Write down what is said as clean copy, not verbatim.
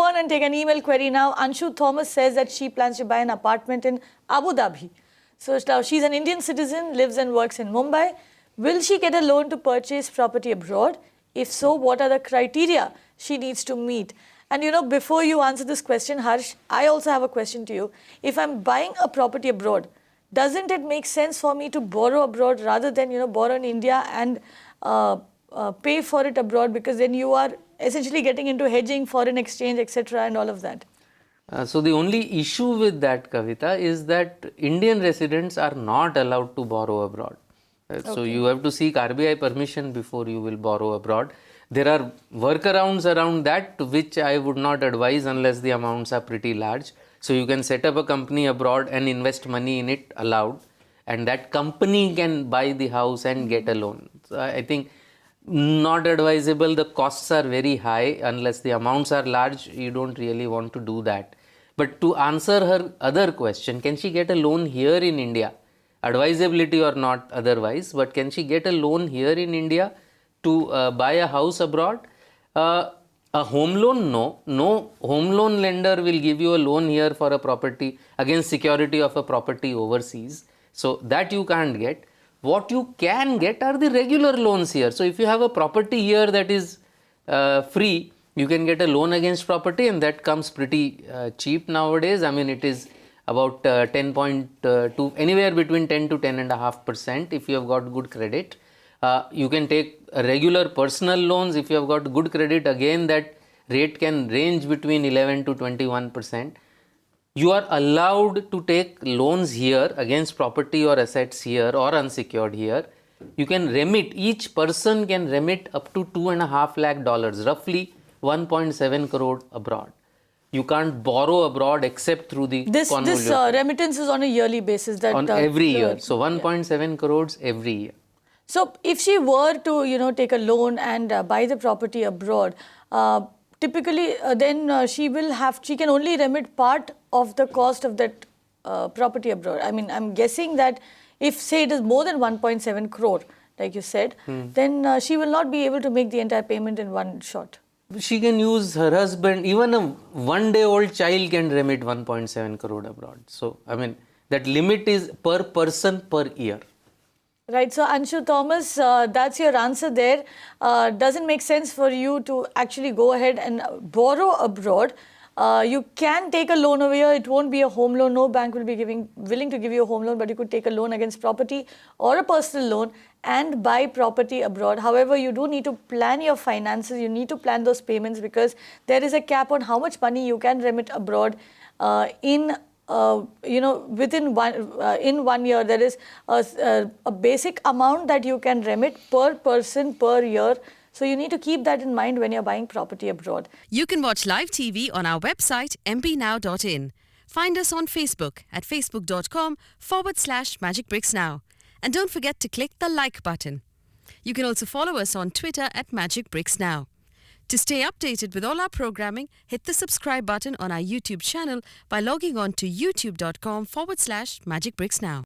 on and take an email query now. Anshu Thomas says that she plans to buy an apartment in Abu Dhabi. So she's an Indian citizen, lives and works in Mumbai. Will she get a loan to purchase property abroad? If so, what are the criteria she needs to meet? And before you answer this question, Harsh, I also have a question to you. If I'm buying a property abroad, doesn't it make sense for me to borrow abroad rather than, borrow in India and pay for it abroad? Because then you are essentially getting into hedging, foreign exchange, etc. and all of that. So the only issue with that, Kavita, is that Indian residents are not allowed to borrow abroad. So you have to seek RBI permission before you will borrow abroad. There are workarounds around that which I would not advise unless the amounts are pretty large. So you can set up a company abroad and invest money in it allowed, and that company can buy the house and get a loan. So I think not advisable. The costs are very high. Unless the amounts are large, you don't really want to do that. But to answer her other question, can she get a loan here in India? Advisability or not otherwise, but can she get a loan here in India to buy a house abroad? A home loan, no. No home loan lender will give you a loan here for a property against security of a property overseas. So that you can't get. What you can get are the regular loans here. So if you have a property here that is free, you can get a loan against property, and that comes pretty cheap nowadays. I mean, it is about 10.2, anywhere between 10 to 10.5% if you have got good credit. You can take regular personal loans if you have got good credit. Again, that rate can range between 11 to 21%. You are allowed to take loans here against property or assets here or unsecured here. You can remit, each person can remit up to $2.5 lakh, roughly 1.7 crore abroad. You can't borrow abroad except through the This remittance is on a yearly basis. On every year. So 1.7 crores every year. So if she were to, take a loan and buy the property abroad, typically then she can only remit part of the cost of that property abroad. I mean, I'm guessing that if, say, it is more than 1.7 crore, like you said, then she will not be able to make the entire payment in one shot. She can use her husband, even a one-day-old child can remit 1.7 crore abroad. So, I mean, that limit is per person per year. Right. So, Anshu Thomas, that's your answer there. Doesn't make sense for you to actually go ahead and borrow abroad. You can take a loan over here. It won't be a home loan. No bank will be willing to give you a home loan, but you could take a loan against property or a personal loan and buy property abroad. However, you do need to plan your finances. You need to plan those payments because there is a cap on how much money you can remit abroad within in 1 year. There is a basic amount that you can remit per person per year. So you need to keep that in mind when you're buying property abroad. You can watch live TV on our website mpnow.in. Find us on Facebook at facebook.com/magicbricksnow. And don't forget to click the like button. You can also follow us on Twitter at magicbricksnow. To stay updated with all our programming, hit the subscribe button on our YouTube channel by logging on to youtube.com/magicbricksnow.